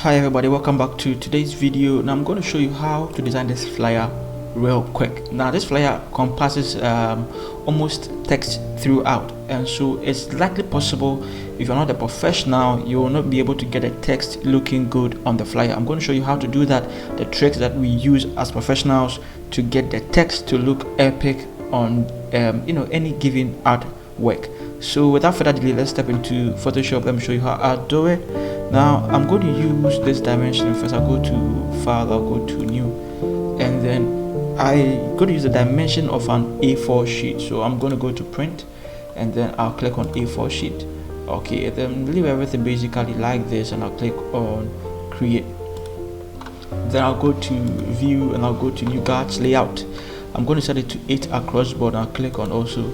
Hi everybody, welcome back to today's video. Now I'm going to show you how to design this flyer real quick. Now this flyer compasses almost text throughout, and so it's likely possible if you're not a professional you will not be able to get a text looking good on the flyer. I'm going to show you how to do that, the tricks that we use as professionals to get the text to look epic on any given artwork. So without further delay, let's step into Photoshop. Let me show you how I do it. Now I'm going to use this dimension. First I'll go to file, I'll go to new, and then I'm going to use the dimension of an A4 sheet. So I'm going to go to print, and then I'll click on A4 sheet. Okay, and then leave everything basically like this, and I'll click on create. Then I'll go to view, and I'll go to new guards layout. I'm going to set it to 8 across board, and I'll click on also.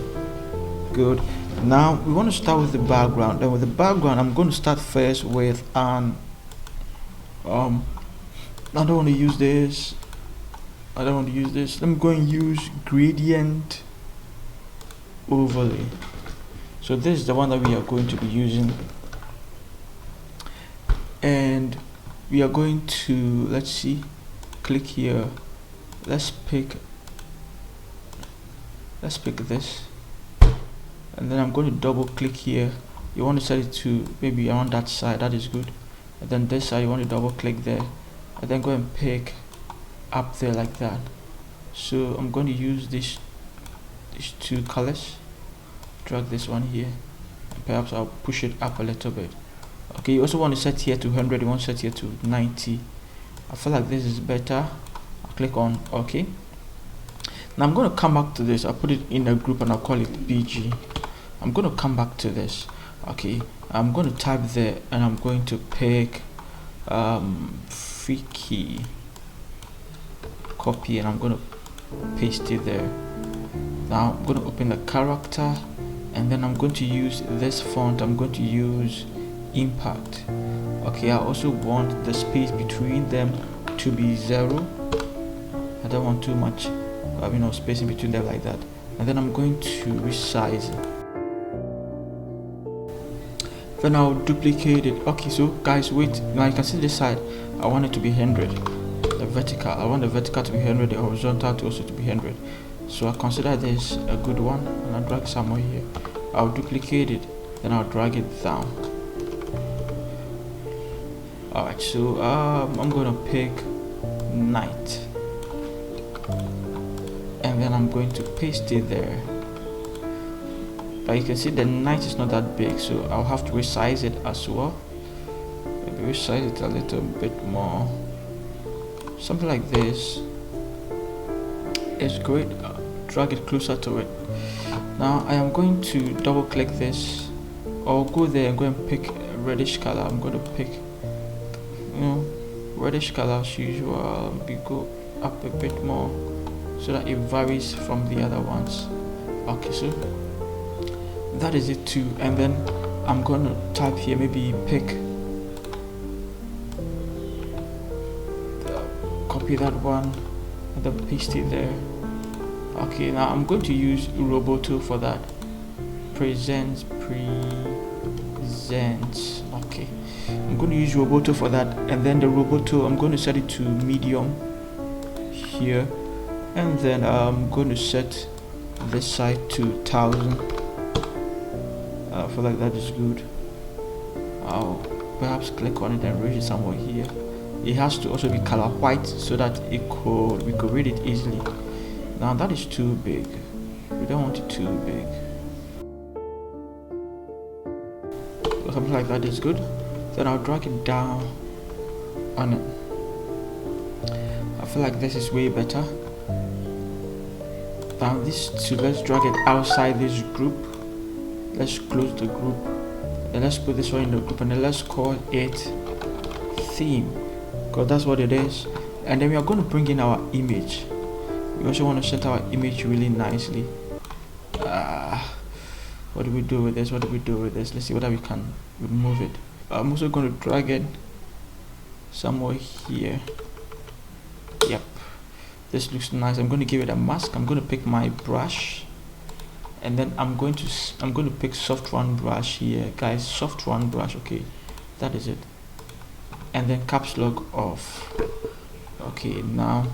Good. Now we want to start with the background. Then with the background I'm going to start first with an I don't want to use this. Let me go and use gradient overlay. So this is the one that we are going to be using, and we are going to, let's see, click here, let's pick this, and then I'm going to double click here. You want to set it to maybe on that side, that is good, and then this side you want to double click there, and then go and pick up there like that. So I'm going to use these two colors, drag this one here, and perhaps I'll push it up a little bit. Okay, you also want to set here to 100, you want to set here to 90. I feel like this is better. I'll click on OK. Now I'm going to come back to this. I'll put it in a group and I'll call it BG. I'm going to come back to this. Okay, I'm going to type there, and I'm going to pick freaky, copy, and I'm going to paste it there. Now I'm going to open the character, and then I'm going to use this font. I'm going to use impact. Okay, I also want the space between them to be 0. I don't want too much space in between them like that. And then I'm going to resize it. Then I'll duplicate it. Okay, so guys, wait, now you can see this side. I want it to be 100. The vertical, I want the vertical to be 100, the horizontal to also to be 100. So I consider this a good one, and I'll drag somewhere here. I'll duplicate it, then I'll drag it down. Alright, so I'm gonna pick night, and then I'm going to paste it there. But you can see the night is not that big, so I'll have to resize it as well. Maybe resize it a little bit more, something like this. It's great. Drag it closer to it. Now I am going to double click this, or go there and go and pick a reddish color. I'm going to pick reddish color as usual. We go up a bit more so that it varies from the other ones. Okay, so that is it too. And then I'm going to type here, maybe pick, copy that one, and then paste it there. Okay, now I'm going to use Roboto for that. Presents. Okay, I'm going to use Roboto for that, and then the Roboto I'm going to set it to medium here, and then I'm going to set this side to 1000. I feel like that is good. I'll perhaps click on it and read it somewhere here. It has to also be color white so that we could read it easily. Now that is too big. We don't want it too big. So something like that is good. Then I'll drag it down on it. I feel like this is way better. Now this two, let's drag it outside this group. Let's close the group, and let's put this one in the group, and then let's call it theme, because that's what it is. And then we are going to bring in our image. We also want to set our image really nicely. What do we do with this? Let's see whether we can remove it. I'm also going to drag it somewhere here. Yep, this looks nice. I'm going to give it a mask. I'm going to pick my brush, and then I'm going to pick soft one brush here, guys. Soft one brush. Okay, that is it. and then caps lock off. Okay, now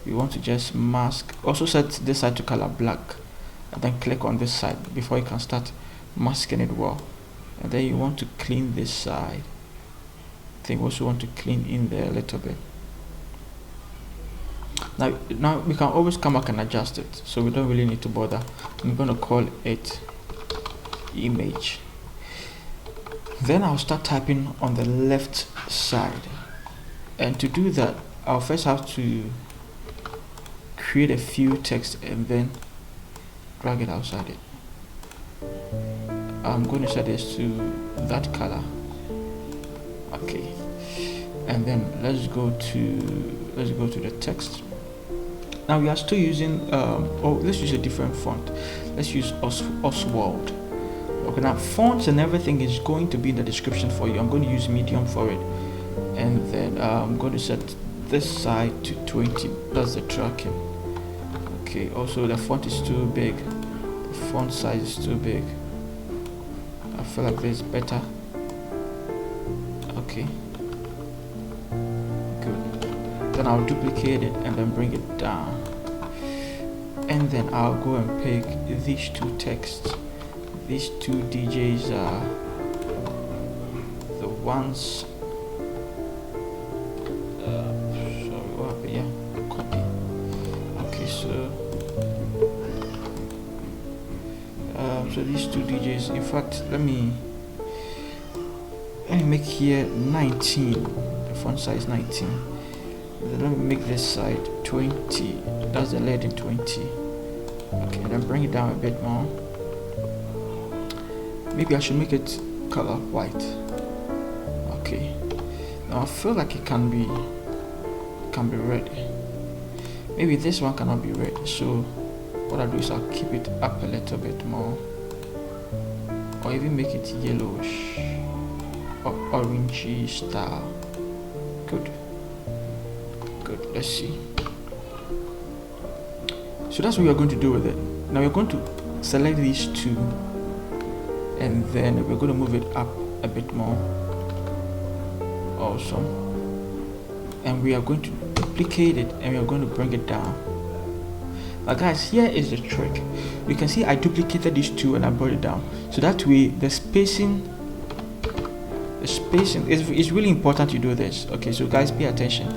we want to just mask. Also set this side to color black, and then click on this side before you can start masking it well. And then you want to clean this side. I think also want to clean in there a little bit. Now we can always come back and adjust it, so we don't really need to bother. I'm going to call it image. Then I'll start typing on the left side, and to do that I'll first have to create a few text and then drag it outside it. I'm going to set this to that color. Okay, and then let's go to the text. Now we are still using let's use a different font. Let's use Oswald. Okay, now fonts and everything is going to be in the description for you. I'm going to use medium for it, and then I'm going to set this side to 20. That's the tracking. Okay, also the font is too big, the font size is too big. I feel like this is better. Okay, good. Then I'll duplicate it and then bring it down, and then I'll go and pick these two texts. These two DJs are the ones. Sorry, what happened? Yeah, copy. Okay, so these two DJs. In fact, let me make here 19. The font size 19. Then let me make this side 20. That's the leading 20. Okay, then bring it down a bit more. Maybe I should make it color white. Okay, now I feel like it can be red. Maybe this one cannot be red, so what I'll do is I'll keep it up a little bit more, or even make it yellowish or orangey style. Good, let's see. So that's what we're going to do with it. Now we're going to select these two, and then we're going to move it up a bit more. Awesome. And we are going to duplicate it, and we are going to bring it down. Now guys, here is the trick. You can see I duplicated these two and I brought it down, so that way the spacing is really important you do this. Okay, so guys, pay attention.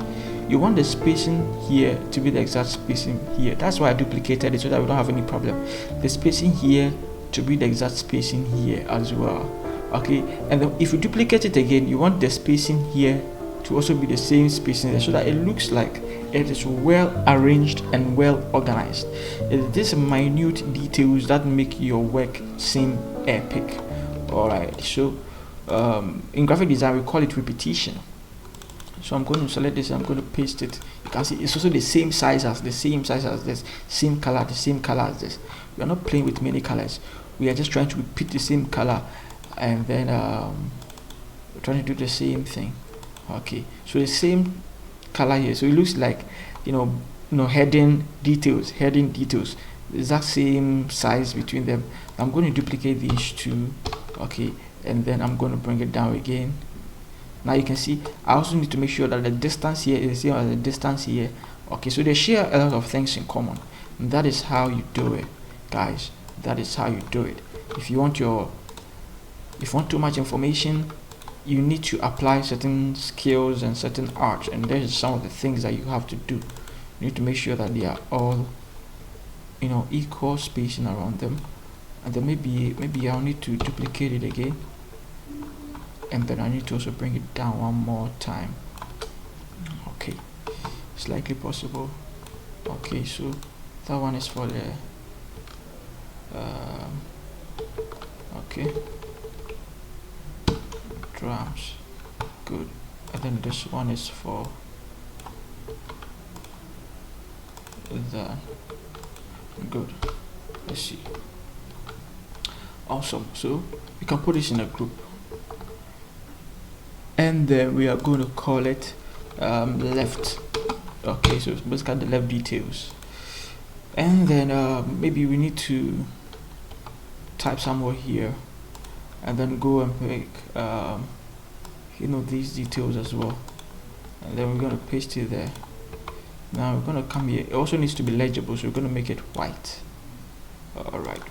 You want the spacing here to be the exact spacing here. That's why I duplicated it, so that we don't have any problem. The spacing here to be the exact spacing here as well. Okay, and then if you duplicate it again, you want the spacing here to also be the same spacing there, so that it looks like it is well arranged and well organized. These minute details that make your work seem epic. Alright, so in graphic design we call it repetition. So I'm going to select this and I'm going to paste it. You can see it's also the same size as this, same color, the same color as this. We are not playing with many colors. We are just trying to repeat the same color, and then we're trying to do the same thing. Okay, so the same color here, so it looks like heading details, the exact same size between them. I'm going to duplicate these two. Okay, and then I'm going to bring it down again. Now you can see I also need to make sure that the distance here is the same as the distance here. Okay, so they share a lot of things in common, and that is how you do it, guys. That is how you do it. If you want too much information, you need to apply certain skills and certain art, and there's some of the things that you have to do. You need to make sure that they are all equal spacing around them, and then maybe I'll need to duplicate it again, and then I need to also bring it down one more time. Okay, it's likely possible. Okay, so that one is for the okay, drums. Good. And then this one is for the good. Let's see. Awesome. So we can put this in a group, and then we are going to call it left. Okay, so let's get the left details, and then maybe we need to type somewhere here, and then go and pick these details as well, and then we're going to paste it there. Now we're going to come here. It also needs to be legible, so we're going to make it white. All right,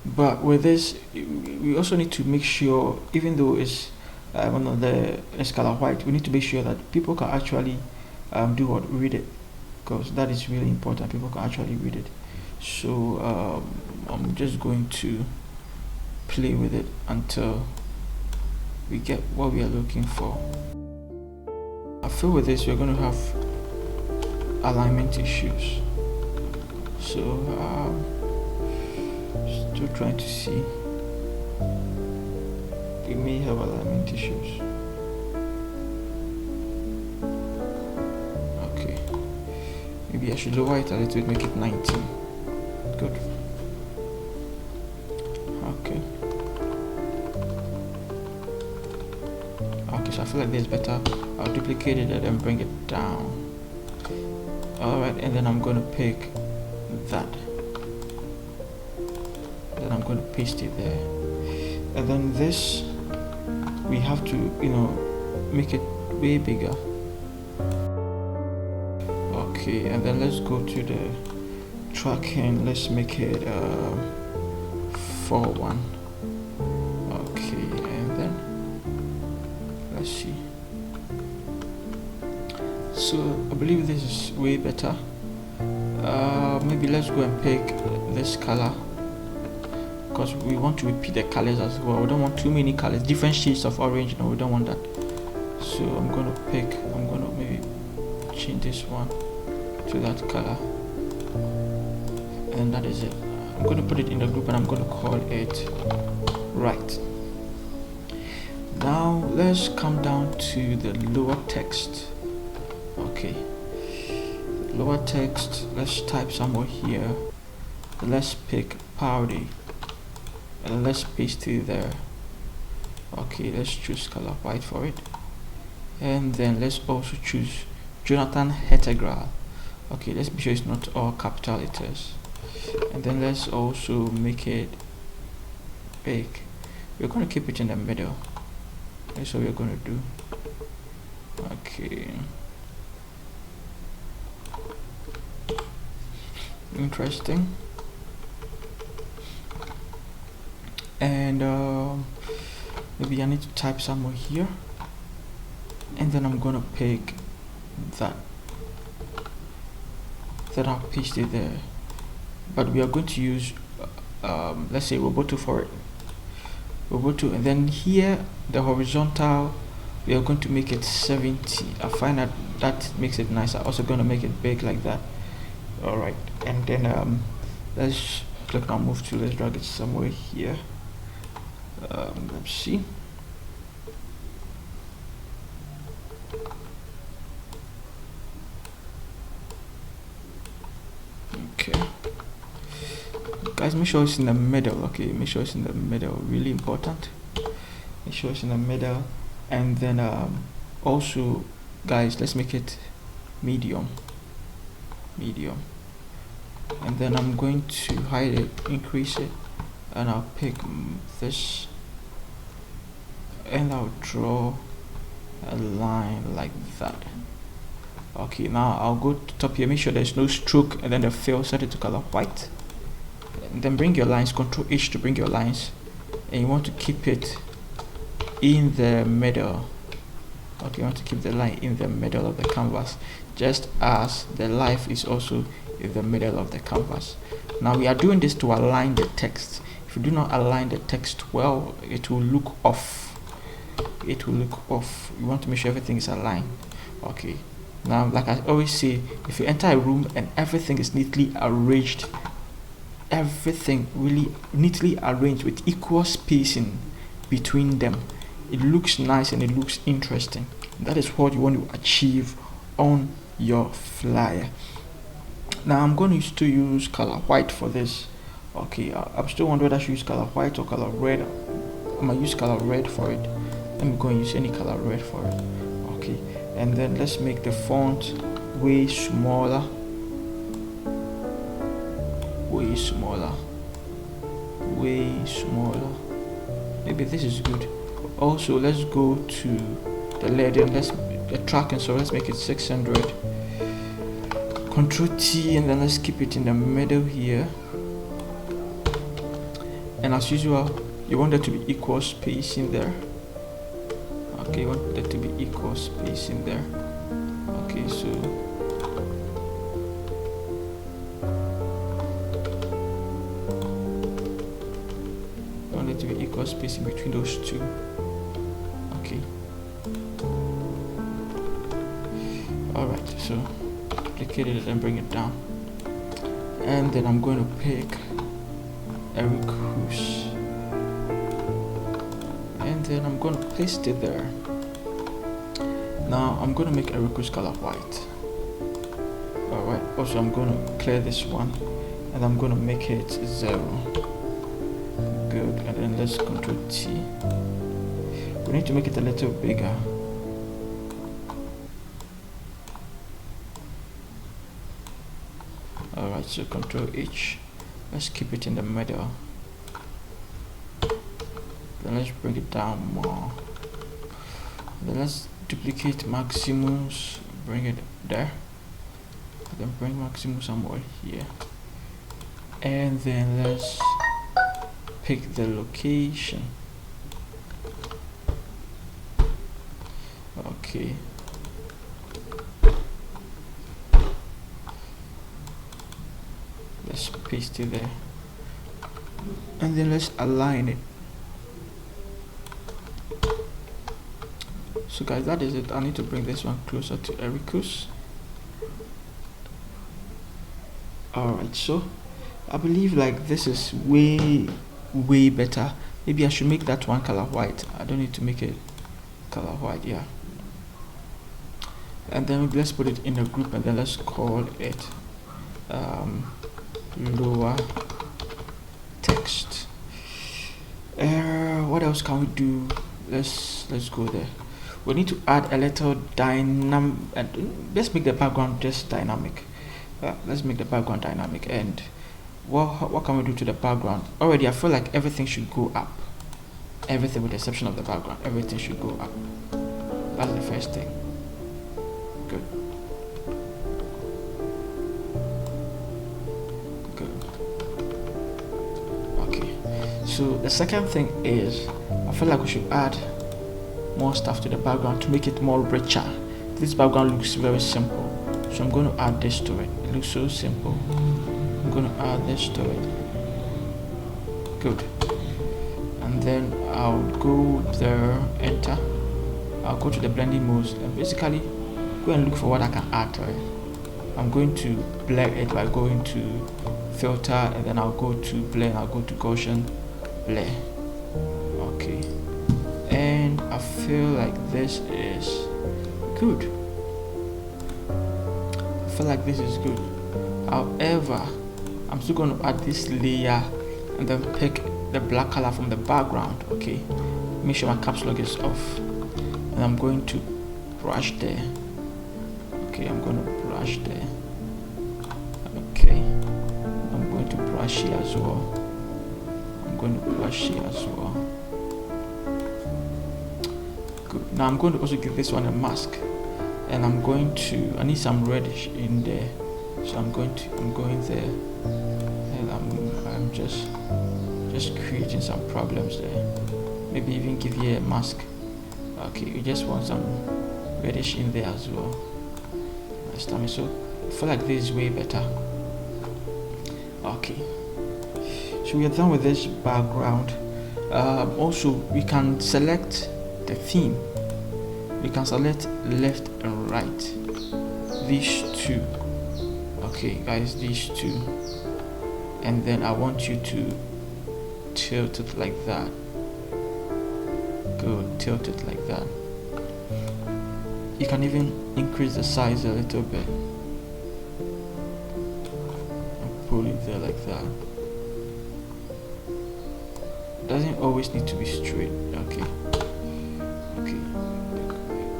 but with this we also need to make sure, even though it's it's color white, we need to make sure that people can actually read it, because that is really important. People can actually read it. So I'm just going to play with it until we get what we are looking for. I feel with this we're going to have alignment issues, so still trying to see. We may have alignment issues. Okay, maybe I should lower it a little bit, make it 19. Good. Okay, so I feel like this is better. I'll duplicate it and then bring it down. Alright, and then I'm going to pick that, then I'm going to paste it there, and then this we have to make it way bigger. Okay, and then let's go to the tracking. Let's make it 4:1. Okay, and then let's see. So I believe this is way better. Maybe let's go and pick this color, because we want to repeat the colors as well. We don't want too many colors, different shades of orange. No, we don't want that. So I'm going to maybe change this one to that color, and that is it. I'm going to put it in the group and I'm going to call it right. Now let's come down to the lower text. Okay, lower text, let's type somewhere here. Let's pick parody and let's paste it there. Okay, let's choose color white for it, and then let's also choose Jonathan Hettegral. Okay, let's be sure it's not all capital letters, and then let's also make it big. We're going to keep it in the middle. That's what we're going to do. Okay, interesting. And maybe I need to type somewhere here, and then I'm gonna pick that, then I'll paste it there. But we are going to use let's say Roboto for it, Roboto, and then here the horizontal we are going to make it 70. I find that makes it nice. I'm also going to make it big like that. All right, and then let's click on move to, let's drag it somewhere here. Let's see. Okay, guys, make sure it's in the middle. Okay, make sure it's in the middle, really important. Make sure it's in the middle. And then also, guys, let's make it medium, and then I'm going to hide it, increase it, and I'll pick this, and I'll draw a line like that. Okay, now I'll go to top here, make sure there's no stroke, and then the fill, set it to color white, and then bring your lines, Control H to bring your lines, and you want to keep it in the middle. Okay, you want to keep the line in the middle of the canvas, just as the life is also in the middle of the canvas. Now we are doing this to align the text. If you do not align the text well, it will look off. It will look off. You want to make sure everything is aligned. Okay, now like I always say, if you enter a room and everything is neatly arranged, everything really neatly arranged with equal spacing between them, it looks nice and it looks interesting. That is what you want to achieve on your flyer. Now I'm going to use color white for this. Okay, I'm still wondering whether I should use color white or color red. I'm gonna use color red for it. Let me go and use any color red for it. Okay, and then let's make the font way smaller, way smaller, way smaller. Maybe this is good. also let's go to the leading, the tracking, so let's make it 600. Control T, and then let's keep it in the middle here. And as usual, you want there to be equal spacing there. Okay, you want there to be equal spacing there. Okay, so you want there to be equal spacing between those two. Okay. Alright, so duplicate it and bring it down. And then I'm going to pick a recurse. And then I'm going to paste it there. Now I'm going to make a recurse color white. Alright, also I'm going to clear this one and I'm going to make it 0. Good, and then let's Control T. We need to make it a little bigger. Alright, so Control H. Let's keep it in the middle. Then let's bring it down more. Then let's duplicate Maximus, bring it there. Then bring Maximus somewhere here. And then let's pick the location. Okay. Let's paste it there. And then let's align it. So guys, that is it. I need to bring this one closer to Ericus. Alright, so I believe like this is way better. Maybe I should make that one color white. I don't need to make it color white, yeah. And then let's put it in a group and then let's call it lower text. What else can we do? Let's go there. We need to add a little dynamic, and let's make the background just dynamic. Let's make the background dynamic. And what can we do to the background? Already I feel like everything should go up. Everything with the exception of the background, everything should go up. That's the first thing. Good. Okay, so the second thing is I feel like we should add more stuff to the background to make it more richer. This background looks very simple, so I'm going to add this to it. It looks so simple. I'm going to add this to it. Good. And then I'll go there, enter. I'll go to the blending modes and basically go and look for what I can add to it. I'm going to blur it by going to filter, and then I'll go to blend. I'll go to Gaussian blur. Okay, and I feel like this is good. I feel like this is good. However, I'm still going to add this layer and then pick the black color from the background. Okay, make sure my caps lock is off, and I'm going to brush there. Okay, I'm going to brush there. Okay, I'm going to brush here as well. I'm going to brush here as well. Good. Now I'm going to also give this one a mask, and I'm going to, I need some reddish in there, so I'm going there, and I'm just creating some problems there. Maybe even give you a mask. Okay, you just want some reddish in there as well. So I feel like this is way better. Okay, so we are done with this background. Also, we can select the theme. We can select left and right, these two. Okay guys, these two, and then I want you to tilt it like that. Good, tilt it like that. You can even increase the size a little bit and pull it there like that. It doesn't always need to be straight. Okay,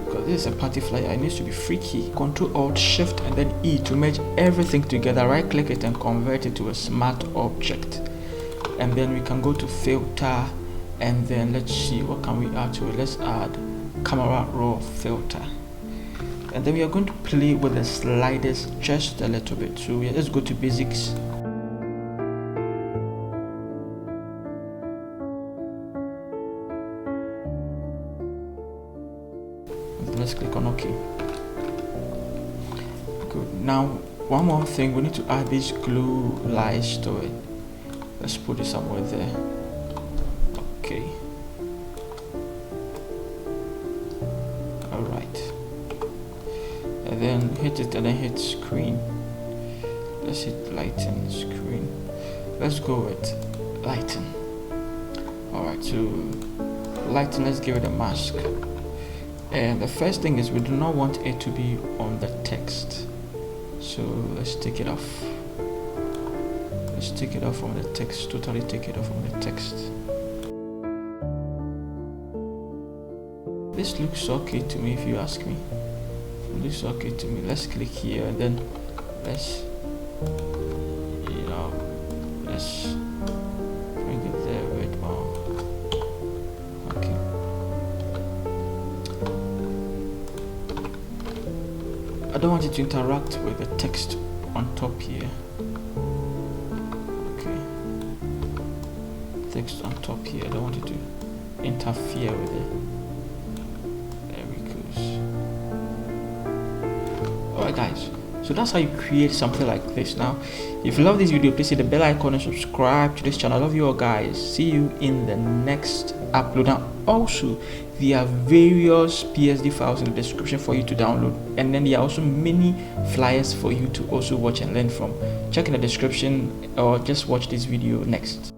because this is a party flyer, it needs to be freaky. Control Alt Shift and then E to merge everything together. Right click it and convert it to a smart object, and then we can go to filter and then let's see what can we add to it. Let's add camera raw filter, and then we are going to play with the sliders just a little bit. So yeah, let's go to basics. Let's click on OK. Good. Now one more thing, we need to add these glue lines to it. Let's put it somewhere there. Okay. Alright. And then hit it, and then hit screen. Let's hit lighten screen. Let's go with lighten. Alright, so lighten, let's give it a mask. And the first thing is we do not want it to be on the text, so let's take it off. Let's take it off from the text, totally take it off from the text. This looks okay to me, if you ask me. It looks okay to me. Let's click here, and then let's, let's bring it there a bit more. Okay. I don't want it to interact with the text on top here. Okay. Text on top here. I don't want it to interfere with it. There we go. Alright guys, so that's how you create something like this. Now if you love this video, please hit the bell icon and subscribe to this channel. I love you all guys. See you in the next upload. Now also there are various PSD files in the description for you to download, and then there are also many flyers for you to also watch and learn from. Check in the description, or just watch this video next.